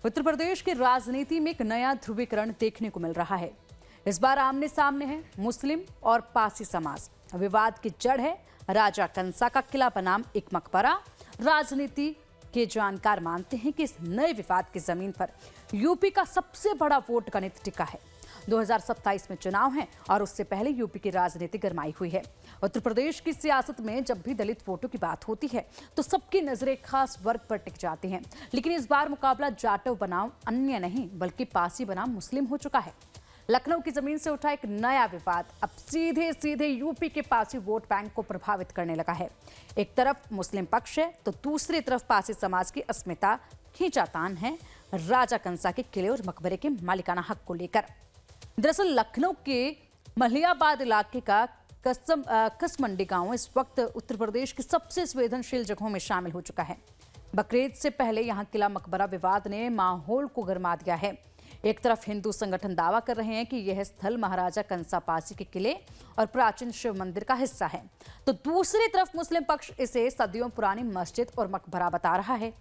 उत्तर प्रदेश की राजनीति में एक नया ध्रुवीकरण देखने को मिल रहा है। इस बार आमने सामने है मुस्लिम और पारसी समाज। विवाद की जड़ है राजा कंसा का किला बनाम एक मकबरा। राजनीति के जानकार मानते हैं कि इस नए विवाद की जमीन पर यूपी का सबसे बड़ा वोट गणित टिका है। 2027 में चुनाव है और उससे पहले यूपी की राजनीति गरमाई हुई है। उत्तर प्रदेश की सियासत में जब भी दलित वोटों की बात होती है तो सबकी नजरें खास वर्ग पर टिक जाती हैं। लेकिन इस बार मुकाबला जाटव बनाम अन्य नहीं बल्कि पारसी बनाम मुस्लिम हो चुका है। लखनऊ की जमीन से उठा एक नया विवाद अब सीधे सीधे यूपी के पारसी वोट बैंक को प्रभावित करने लगा है। एक तरफ मुस्लिम पक्ष है तो दूसरी तरफ पारसी समाज की अस्मिता खींचातान है राजा कंसा के किले और मकबरे के मालिकाना हक को लेकर। दरअसल लखनऊ के मलियाबाद इलाके का कसमंडी गांव इस वक्त उत्तर प्रदेश की सबसे संवेदनशील जगहों में शामिल हो चुका है। बकरीद से पहले यहां किला मकबरा विवाद ने माहौल को गरमा दिया है। एक तरफ हिंदू संगठन दावा कर रहे हैं कि यह स्थल महाराजा कंसा पारसी के किले और प्राचीन शिव मंदिर का हिस्सा है, तो दूसरी तरफ मुस्लिम पक्ष इसे सदियों पुरानी मस्जिद और मकबरा बता रहा है।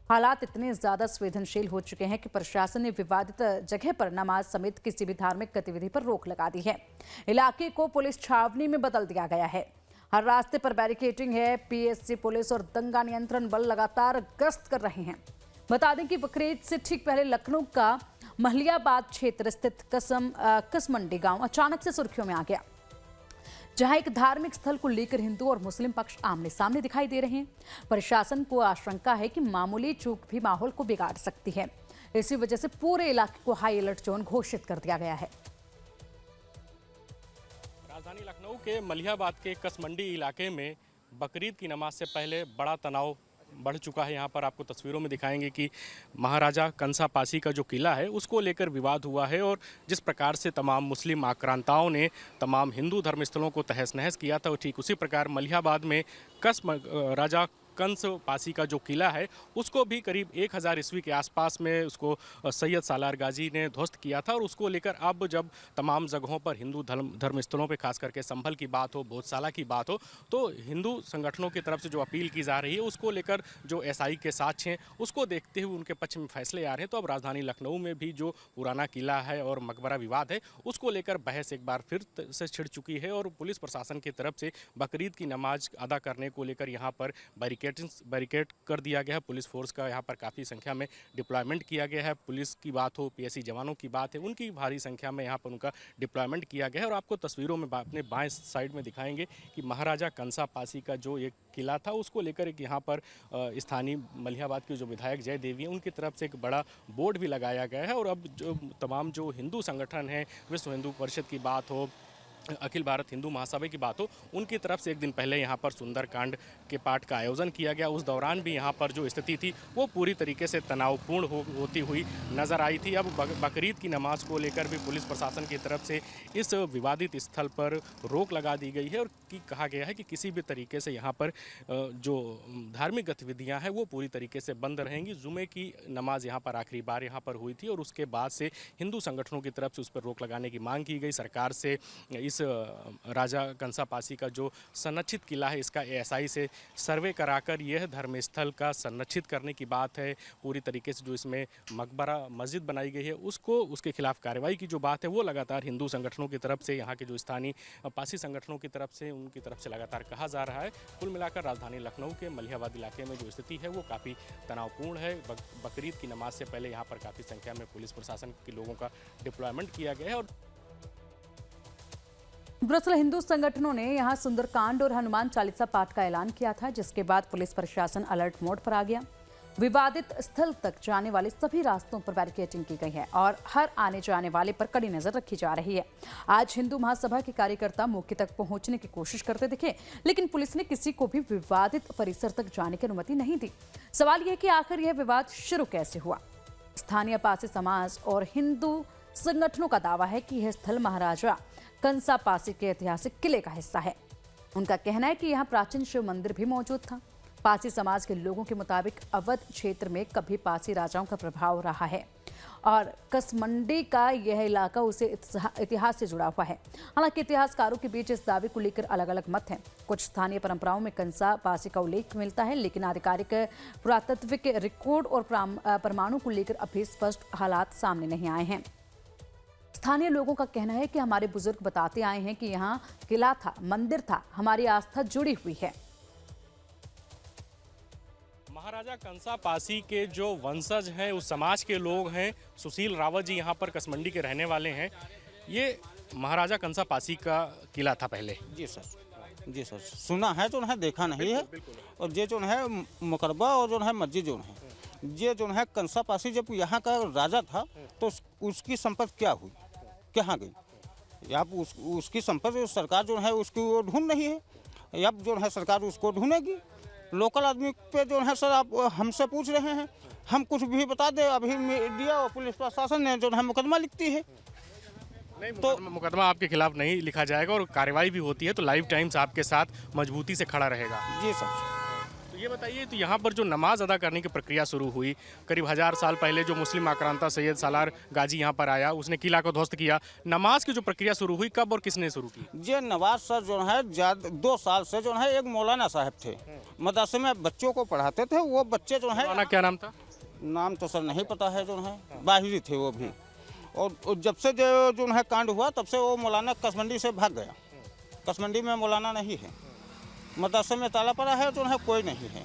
हालात इतने ज्यादा संवेदनशील हो चुके हैं कि प्रशासन ने विवादित जगह पर नमाज समेत किसी भी धार्मिक गतिविधि पर रोक लगा दी है। इलाके को पुलिस छावनी में बदल दिया गया है। हर रास्ते पर बैरिकेडिंग है। पीएससी पुलिस और दंगा नियंत्रण बल लगातार गश्त कर रहे हैं। बता दें कि बकरीद से ठीक पहले लखनऊ का मलियाबाद क्षेत्र स्थित कसमंडी गांव अचानक से सुर्खियों में आ गया, जहां एक धार्मिक स्थल को लेकर हिंदू और मुस्लिम पक्ष आमने सामने दिखाई दे रहे हैं। प्रशासन को आशंका है कि मामूली चूक भी माहौल को बिगाड़ सकती है। इसी वजह से पूरे इलाके को हाई अलर्ट जोन घोषित कर दिया गया है। राजधानी लखनऊ के मलियाबाद के कसमंडी इलाके में बकरीद की नमाज से पहले बड़ा तनाव बढ़ चुका है। यहाँ पर आपको तस्वीरों में दिखाएंगे कि महाराजा कंसा पारसी का जो किला है उसको लेकर विवाद हुआ है और जिस प्रकार से तमाम मुस्लिम आक्रांताओं ने तमाम हिंदू धर्मस्थलों को तहस नहस किया था, ठीक उसी प्रकार मलियाबाद में राजा कंस पारसी का जो किला है उसको भी करीब 1000 ईस्वी के आसपास में उसको सैयद सालार गाजी ने ध्वस्त किया था। और उसको लेकर अब जब तमाम जगहों पर हिंदू धर्मस्थलों पे खास करके संभल की बात हो, बोधशाला की बात हो, तो हिंदू संगठनों की तरफ से जो अपील की जा रही है उसको लेकर जो एसआई के साक्ष्य हैं उसको देखते हुए उनके पक्ष में फैसले आ रहे हैं। तो अब राजधानी लखनऊ में भी जो पुराना किला है और मकबरा विवाद है उसको लेकर बहस एक बार फिर से छिड़ चुकी है और पुलिस प्रशासन की तरफ से बकरीद की नमाज अदा करने को लेकर यहाँ पर बैरिकेड कर दिया गया है। पुलिस फोर्स का यहाँ पर काफ़ी संख्या में डिप्लॉयमेंट किया गया है। पुलिस की बात हो, पीएससी जवानों की बात है, उनकी भारी संख्या में यहाँ पर उनका डिप्लॉयमेंट किया गया है। और आपको तस्वीरों में अपने बाएं साइड में दिखाएंगे कि महाराजा कंसा पारसी का जो एक किला था उसको लेकर एक यहाँ पर स्थानीय मलियाबाद के जो विधायक जय देवी हैं उनकी तरफ से एक बड़ा बोर्ड भी लगाया गया है। और अब जो तमाम जो हिंदू संगठन हैं, विश्व हिंदू परिषद की बात हो, अखिल भारत हिंदू महासभा की बात हो, उनकी तरफ से एक दिन पहले यहाँ पर सुंदरकांड के पाठ का आयोजन किया गया। उस दौरान भी यहाँ पर जो स्थिति थी वो पूरी तरीके से तनावपूर्ण होती हुई नजर आई थी। अब बकरीद की नमाज को लेकर भी पुलिस प्रशासन की तरफ से इस विवादित स्थल पर रोक लगा दी गई है और कहा गया है कि किसी भी तरीके से यहाँ पर जो धार्मिक गतिविधियाँ हैं वो पूरी तरीके से बंद रहेंगी। जुमे की नमाज यहाँ पर आखिरी बार यहाँ पर हुई थी और उसके बाद से हिंदू संगठनों की तरफ से उस पर रोक लगाने की मांग की गई। सरकार से इस राजा कंसा पारसी का जो संरक्षित किला है इसका एएसआई से सर्वे कराकर यह धर्मस्थल का संरक्षित करने की बात है। पूरी तरीके से जो इसमें मकबरा मस्जिद बनाई गई है उसको उसके खिलाफ कार्रवाई की जो बात है वो लगातार हिंदू संगठनों की तरफ से, यहाँ के जो स्थानीय पारसी संगठनों की तरफ से, उनकी तरफ से लगातार कहा जा रहा है। कुल मिलाकर राजधानी लखनऊ के मलियाबाद इलाके में जो स्थिति है वो काफ़ी तनावपूर्ण है। बकरीद की नमाज से पहले यहाँ पर काफ़ी संख्या में पुलिस प्रशासन के लोगों का डिप्लॉयमेंट किया गया है। और दरअसल हिंदू संगठनों ने यहां सुंदरकांड और हनुमान चालीसा पाठ का ऐलान किया था, जिसके बाद पुलिस प्रशासन अलर्ट मोड पर आ गया। विवादित स्थल तक जाने वाले सभी रास्तों पर बैरिकेडिंग की गई है और हर आने जाने वाले पर कड़ी नजर रखी जा रही है। आज हिंदू महासभा के कार्यकर्ता मौके तक पहुंचने की कोशिश करते दिखे, लेकिन पुलिस ने किसी को भी विवादित परिसर तक जाने की अनुमति नहीं दी। सवाल यह कि आखिर यह विवाद शुरू कैसे हुआ। स्थानीय पारसी समाज और हिंदू संगठनों का दावा है कि यह स्थल महाराजा कंसा पारसी के ऐतिहासिक किले का हिस्सा है। उनका कहना है कि यहाँ प्राचीन शिव मंदिर भी मौजूद था। पारसी समाज के लोगों के मुताबिक अवध क्षेत्र में कभी पारसी राजाओं का प्रभाव रहा है। और कसमंडी का यह इलाका उसे इतिहास से जुड़ा हुआ है। हालांकि इतिहासकारों के बीच इस दावे को लेकर अलग अलग मत हैं। कुछ स्थानीय परंपराओं में कंसा पासी का उल्लेख मिलता है, लेकिन आधिकारिक पुरातत्विक रिकॉर्ड और परमाणु को लेकर अभी स्पष्ट हालात सामने नहीं आए हैं। स्थानीय लोगों का कहना है कि हमारे बुजुर्ग बताते आए हैं कि यहाँ किला था, मंदिर था, हमारी आस्था जुड़ी हुई है। महाराजा कंसा पासी के जो वंशज हैं, उस समाज के लोग हैं, सुशील रावत जी यहाँ पर कसमंडी के रहने वाले हैं। ये महाराजा कंसा पासी का किला था पहले। जी सर सुना है, जो है देखा नहीं है। और ये जो है मुकरबा और जो है मस्जिद जो है, ये जो है कंसा पासी जब यहाँ का राजा था तो उसकी संपत्ति क्या हुई, कहाँ गई? अब उसकी संपत्ति सरकार जो है उसकी वो ढूंढ रही है। अब जो है सरकार उसको ढूंढेगी। लोकल आदमी पे जो है सर आप हमसे पूछ रहे हैं, हम कुछ भी बता दें, अभी मीडिया और पुलिस प्रशासन ने जो है मुकदमा लिखती है। नहीं, तो मुकदमा आपके खिलाफ नहीं लिखा जाएगा और कार्रवाई भी होती है तो लाइव टाइम्स आपके साथ मजबूती से खड़ा रहेगा। जी सर। तो ये बताइए, तो यहाँ पर जो नमाज अदा करने की प्रक्रिया शुरू हुई, करीब 1000 साल पहले जो मुस्लिम आक्रांता सैयद सालार गाजी यहाँ पर आया, उसने किला को ध्वस्त किया। नमाज की जो प्रक्रिया शुरू हुई, कब और किसने शुरू की? ये नवाज सर जो है 2 साल से जो है एक मौलाना साहब थे, मदरसे में बच्चों को पढ़ाते थे। वो बच्चे जो है, मौलाना क्या नाम था? नाम तो सर नहीं पता है, जो है बाहरी थे वो भी। और जब से जो है कांड हुआ तब से वो मौलाना कसमंडी से भाग गया। कसमंडी में मौलाना नहीं है, मदरसे में ताला पड़ा है, जो है कोई नहीं है।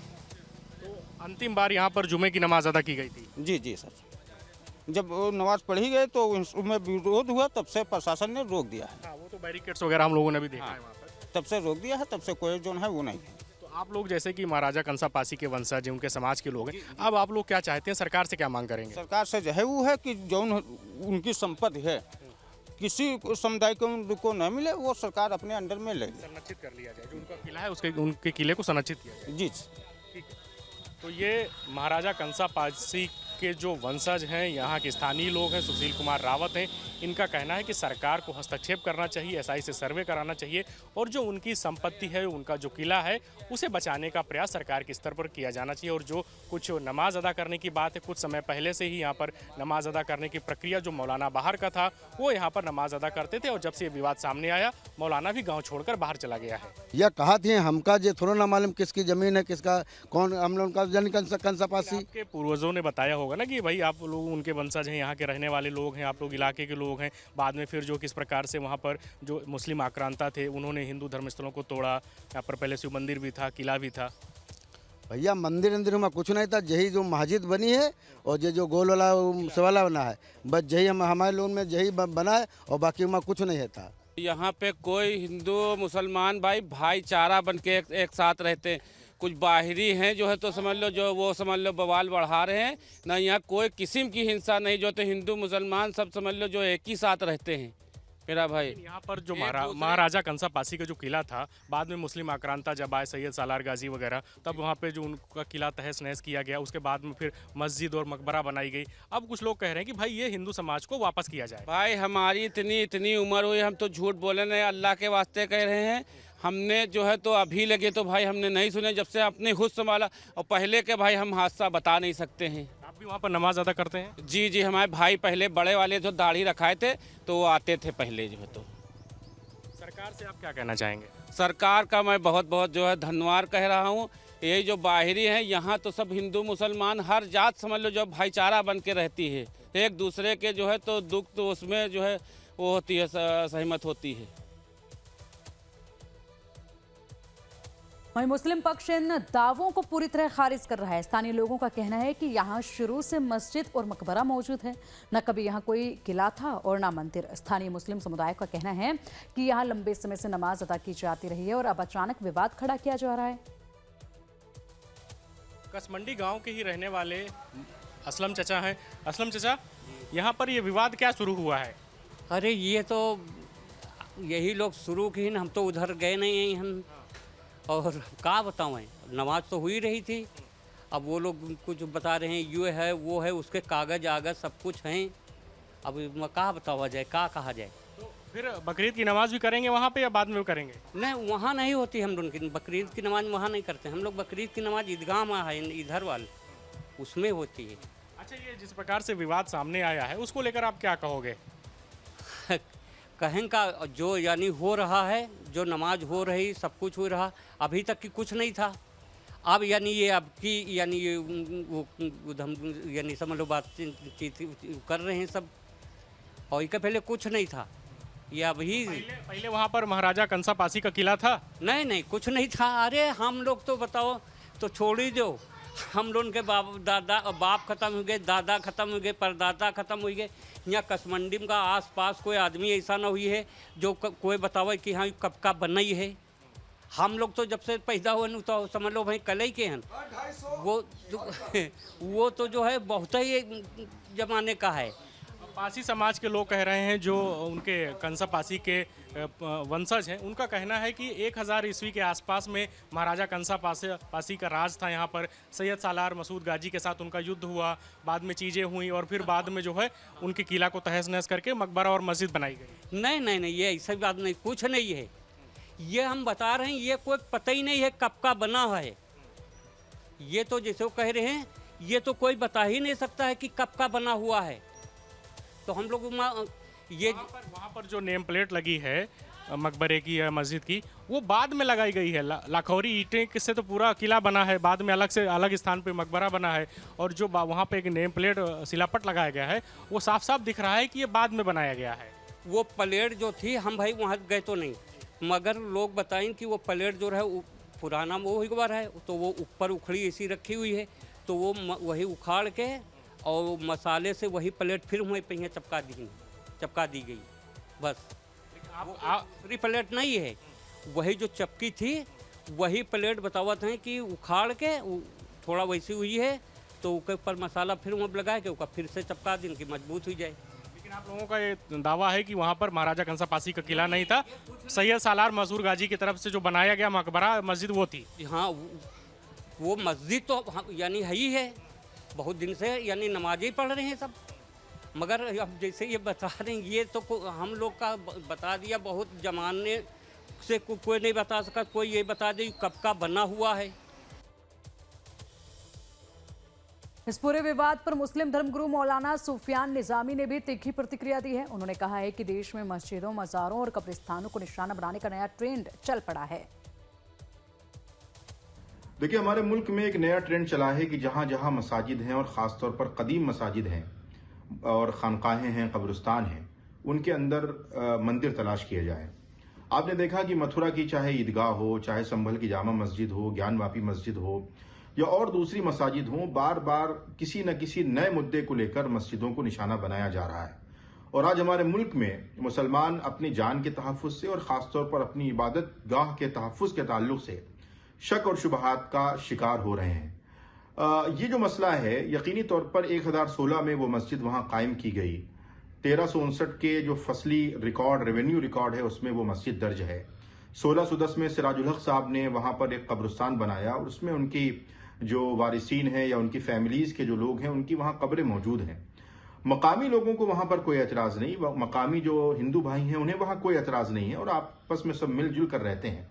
तो अंतिम बार यहाँ पर जुमे की नमाज अदा की गई थी? जी सर। जब वो नमाज पढ़ी गई तो उसमें विरोध हुआ, तब से प्रशासन ने रोक दिया है। हाँ, वो तो बैरिकेड्स वगैरह हम लोगों ने भी देखा है वहाँ पर। तब से रोक दिया है, तब से कोई जो है वो नहीं है। तो आप लोग जैसे कि महाराजा कंसा पासी के वंशज, उनके समाज के लोग हैं, अब आप लोग क्या चाहते हैं, सरकार से क्या मांग करेंगे? सरकार से जो है वो है कि जो उनकी संपत्ति है किसी समुदाय को न मिले, वो सरकार अपने अंडर में ले ले। संरक्षित कर लिया जाए, जो उनका किला है उनके किले को संरक्षित किया जाए। जी ठीक है। तो ये महाराजा कंसा पासी के जो वंशज हैं, यहाँ के स्थानीय लोग हैं, सुशील कुमार रावत हैं, इनका कहना है कि सरकार को हस्तक्षेप करना चाहिए, एसआई से सर्वे कराना चाहिए और जो उनकी संपत्ति है, उनका जो किला है, उसे बचाने का प्रयास सरकार के स्तर पर किया जाना चाहिए। और जो कुछ नमाज अदा करने की बात है, कुछ समय पहले से ही यहाँ पर नमाज अदा करने की प्रक्रिया, जो मौलाना बाहर का था वो यहाँ पर नमाज अदा करते थे और जब से ये विवाद सामने आया, मौलाना भी गाँव छोड़कर बाहर चला गया है। यह कहा थी हमका जो थोड़ा ना मालूम किसकी जमीन है, किसका कौन, हम लोग का जन कंसा पासी। आपके पूर्वजों ने बताया होगा ना कि भाई आप लोग उनके वंशज हैं, यहाँ के रहने वाले लोग हैं, आप लोग इलाके के लोग हैं। बाद में फिर जो किस प्रकार से वहाँ पर जो मुस्लिम आक्रांता थे, उन्होंने हिंदू धर्मस्थलों को तोड़ा। यहाँ पर पहले शिव मंदिर भी था, किला भी था। भैया मंदिर में कुछ नहीं था, यही जो मस्जिद बनी है और ये जो गोल वाला सवाला बना है, बस यही हमारे लोग में यही बना है और बाकी वहाँ कुछ नहीं है था। यहाँ पे कोई हिंदू मुसलमान भाईचारा बन के एक साथ रहते हैं। कुछ बाहरी हैं जो है तो समझ लो, जो वो समझ लो बवाल बढ़ा रहे हैं ना। यहाँ कोई किस्म की हिंसा नहीं, जो तो हिंदू मुसलमान सब समझ लो जो एक ही साथ रहते हैं मेरा भाई। यहाँ पर जो महाराजा कंसा पासी का जो किला था, बाद में मुस्लिम आक्रांता जब आए, सैयद सालार गाजी वगैरह, तब वहाँ पे जो उनका किला तहस नहस किया गया। उसके बाद में फिर मस्जिद और मकबरा बनाई गई। अब कुछ लोग कह रहे हैं कि भाई ये हिंदू समाज को वापस किया जाए। भाई हमारी इतनी उम्र हुई, हम तो झूठ बोले नहीं, अल्लाह के वास्ते कह रहे हैं। हमने जो है तो अभी लगे तो भाई हमने नहीं सुने, जब से अपने हुस्न संभाला। और पहले के भाई हम हादसा बता नहीं सकते हैं। आप भी वहाँ पर नमाज अदा करते हैं? जी, हमारे भाई पहले बड़े वाले जो दाढ़ी रखाए थे तो वो आते थे पहले जो है तो। सरकार से आप क्या कहना चाहेंगे? सरकार का मैं बहुत जो है धन्यवाद कह रहा हूँ। ये जो बाहरी हैं, यहाँ तो सब हिंदू मुसलमान हर जात समझ लो जो भाईचारा बन के रहती है। एक दूसरे के जो है तो दुख तो उसमें जो है वो होती है, सहमत होती है। वहीं मुस्लिम पक्ष इन दावों को पूरी तरह खारिज कर रहा है। स्थानीय लोगों का कहना है कि यहाँ शुरू से मस्जिद और मकबरा मौजूद है, न कभी यहाँ कोई किला था और न मंदिर। स्थानीय मुस्लिम समुदाय का कहना है कि यहाँ लंबे समय से नमाज अदा की जाती रही है और अब अचानक विवाद खड़ा किया जा रहा है। कसमंडी गांव के ही रहने वाले असलम चचा हैं। असलम चचा, यहाँ पर ये विवाद क्या शुरू हुआ है? अरे ये तो यही लोग शुरू की, हम तो उधर गए नहीं हैं हम, और क्या बताऊँ, नमाज तो हुई रही थी। अब वो लोग कुछ बता रहे हैं, ये है वो है, उसके कागज आगज सब कुछ हैं। अब क्या बतावा जाए, क्या कहा जाए। तो फिर बकरीद की नमाज भी करेंगे वहाँ पे या बाद में करेंगे? नहीं, वहाँ नहीं होती हम लोग की बकरीद की नमाज, वहाँ नहीं करते हम लोग। बकरीद की नमाज ईदगाह में है, इधर वाले उसमें होती है। अच्छा, ये जिस प्रकार से विवाद सामने आया है उसको लेकर आप क्या कहोगे? कहें का जो यानी हो रहा है, जो नमाज हो रही, सब कुछ हो रहा, अभी तक की कुछ नहीं था। अब यानी ये अब की यानी ये वो हम यानी समझ लो बातचीत कर रहे हैं सब, और इसके पहले कुछ नहीं था। ये अभी पहले वहाँ पर महाराजा कंसा पासी का किला था? नहीं कुछ नहीं था। अरे हम लोग तो बताओ, तो छोड़ ही दो, हम लोग के बाप खत्म हो गए, दादा खत्म हो गए, परदादा खत्म हो गए। यहाँ कसमंडी का आसपास कोई आदमी ऐसा ना हुई है जो कोई बतावे कि हाँ कब का बनई है। हम लोग तो जब से पैदा हुए तो समझ लो भाई कल ही के हैं। वो तो जो है बहुत ही जमाने का है। पासी समाज के लोग कह रहे हैं, जो उनके कंसा पासी के वंशज हैं, उनका कहना है कि 1000 ईस्वी के आसपास में महाराजा कंसा पासी का राज था यहाँ पर। सैयद सालार मसूद गाजी के साथ उनका युद्ध हुआ, बाद में चीज़ें हुई और फिर बाद में जो है उनके किला को तहस नहस करके मकबरा और मस्जिद बनाई गई। नहीं, ये ऐसी बात नहीं, कुछ नहीं है। ये हम बता रहे हैं, ये कोई पता ही नहीं है कब का बना है। ये तो जैसे वो कह रहे हैं, ये तो कोई बता ही नहीं सकता है कि कब का बना हुआ है। तो हम लोग ये वहाँ पर जो नेम प्लेट लगी है मकबरे की या मस्जिद की, वो बाद में लगाई गई है। लाखौरी ईंटें किससे तो पूरा किला बना है, बाद में अलग से अलग स्थान पे मकबरा बना है। और जो वहाँ पे एक नेम प्लेट शिलापट लगाया गया है, वो साफ साफ दिख रहा है कि ये बाद में बनाया गया है। वो प्लेट जो थी, हम भाई वहाँ गए तो नहीं, मगर लोग बताएं कि वो प्लेट जो है पुराना वो ही बार है, तो वो ऊपर उखड़ी ऐसी रखी हुई है, तो वो वही उखाड़ के और मसाले से वही प्लेट फिर वहीं पे चपका दी गई। बस दूसरी प्लेट नहीं है, वही जो चपकी थी वही प्लेट बतावत हैं कि उखाड़ के थोड़ा वैसी हुई है, तो उसके ऊपर मसाला फिर वहाँ लगा के उसका फिर से चपका दें कि मजबूत हो जाए। लेकिन आप लोगों का ये दावा है कि वहाँ पर महाराजा कंसा पासी का किला नहीं था, सैयद सालार मसूद गाजी की तरफ से जो बनाया गया मकबरा मस्जिद वो थी। हाँ, वो मस्जिद तो यानी है ही है, बहुत दिन से यानी नमाज़ें पढ़ रहे हैं सब। मगर अब जैसे ये बता रहे हैं, ये तो हम लोग का बता दिया, बहुत जमाने से कोई नहीं बता सका। कोई ये बता दे कब का बना हुआ है। इस पूरे विवाद पर मुस्लिम धर्मगुरु मौलाना सुफियान निजामी ने भी तीखी प्रतिक्रिया दी है। उन्होंने कहा है कि देश में मस्जिदों, मज़ारों और कब्रिस्तानों को निशाना बनाने का नया ट्रेंड चल पड़ा है। देखिए, हमारे मुल्क में एक नया ट्रेंड चला है कि जहाँ जहाँ मसाजिद हैं और ख़ास तौर पर कदीम मसाजिद हैं और खानकाहें हैं, कब्रिस्तान हैं, उनके अंदर मंदिर तलाश किए जाए। आपने देखा कि मथुरा की चाहे ईदगाह हो, चाहे संभल की जामा मस्जिद हो, ज्ञानवापी मस्जिद हो या और दूसरी मसाजिद हों, बार बार किसी न किसी नए मुद्दे को लेकर मस्जिदों को निशाना बनाया जा रहा है। और आज हमारे मुल्क में मुसलमान अपनी जान के तहफ़्फ़ुज़ से और ख़ास तौर पर अपनी इबादत गाह के तहफ़्फ़ुज़ के ताल्लुक़ से शक और शुबहात का शिकार हो रहे हैं। ये जो मसला है, यकीनी तौर पर 1016 में वो मस्जिद वहाँ कायम की गई। 1359 के जो फसली रिकॉर्ड, रेवेन्यू रिकॉर्ड है, उसमें वो मस्जिद दर्ज है। 1610 में सिराजुल हक साहब ने वहाँ पर एक कब्रिस्तान बनाया और उसमें उनकी जो वारिसीन हैं या उनकी फैमिलीज़ के जो लोग हैं, उनकी वहाँ कब्रें मौजूद हैं। मकामी लोगों को वहाँ पर कोई एतराज़ नहीं, मकामी जो हिंदू भाई हैं उन्हें वहाँ कोई एतराज़ नहीं है और आपस में सब मिलजुल कर रहते हैं।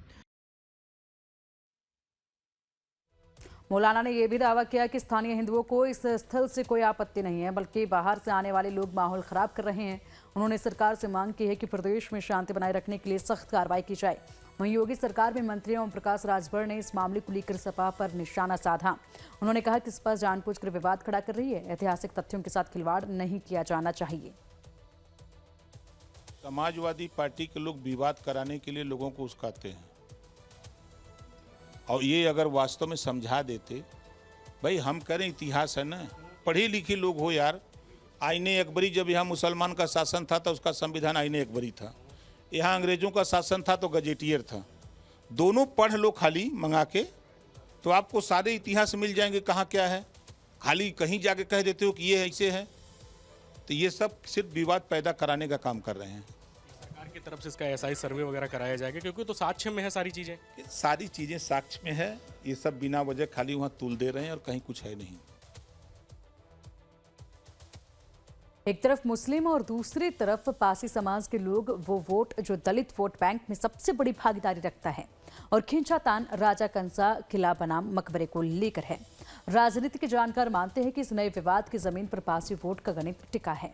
मौलाना ने यह भी दावा किया कि स्थानीय हिंदुओं को इस स्थल से कोई आपत्ति नहीं है, बल्कि बाहर से आने वाले लोग माहौल खराब कर रहे हैं। उन्होंने सरकार से मांग की है कि प्रदेश में शांति बनाए रखने के लिए सख्त कार्रवाई की जाए। वहीं योगी सरकार में मंत्री ओम प्रकाश राजभर ने इस मामले को लेकर सपा पर निशाना साधा। उन्होंने कहा कि सपा जानबूझकर विवाद खड़ा कर रही है, ऐतिहासिक तथ्यों के साथ खिलवाड़ नहीं किया जाना चाहिए। समाजवादी पार्टी के लोग विवाद कराने के लिए लोगों को उस्काते हैं, और ये अगर वास्तव में समझा देते, भाई हम करें इतिहास है ना, पढ़े लिखे लोग हो यार। आईने अकबरी, जब यहाँ मुसलमान का शासन था तो उसका संविधान आईने अकबरी था, यहाँ अंग्रेजों का शासन था तो गजेटियर था। दोनों पढ़ लो खाली मंगा के, तो आपको सारे इतिहास मिल जाएंगे कहाँ क्या है। खाली कहीं जाके कह देते हो कि ये ऐसे है, तो ये सब सिर्फ विवाद पैदा कराने का काम कर रहे हैं। सरकार की तरफ से इसका एसआई सर्वे वगैरह कराया जाएगा, क्योंकि तो साक्ष्य में है सारी चीज़ें साक्ष्य में है। ये सब बिना वजह खाली वहाँ तुल दे रहे हैं और कहीं कुछ है नहीं। एक तरफ मुस्लिम और दूसरी तरफ पासी समाज के लोग, वो वोट जो दलित वोट बैंक में सबसे बड़ी भागीदारी रखता है, और खींचातान राजा कंसा किला बनाम मकबरे को लेकर है। राजनीति के जानकार मानते हैं कि इस नए विवाद की जमीन पर पासी वोट का गणित टिका है।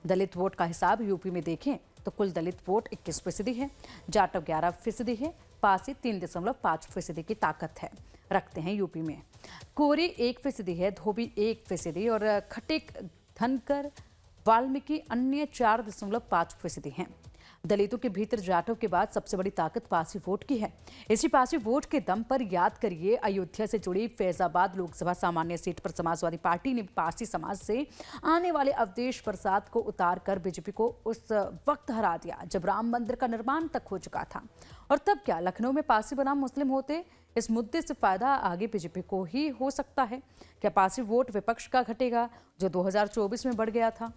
दलित वोट का हिसाब यूपी में देखें तो कुल दलित वोट 21% है, जाटव 11% है, पासी 3.5% की ताकत है रखते हैं यूपी में। कोरी 1% है, धोबी 1% और खटिक, धनकर, वाल्मीकि अन्य 4.5% हैं। दलितों के भीतर जाटव के बाद सबसे बड़ी ताकत पासी वोट की है। इसी पासी वोट के दम पर याद करिए, अयोध्या से जुड़ी फैजाबाद लोकसभा सामान्य सीट पर समाजवादी पार्टी ने पासी समाज से आने वाले अवधेश प्रसाद को उतार कर बीजेपी को उस वक्त हरा दिया जब राम मंदिर का निर्माण तक हो चुका था। और तब क्या लखनऊ में पासी बनाम मुस्लिम होते? इस मुद्दे से फायदा आगे बीजेपी को ही हो सकता है। क्या पासी वोट विपक्ष का घटेगा जो 2024 में बढ़ गया था?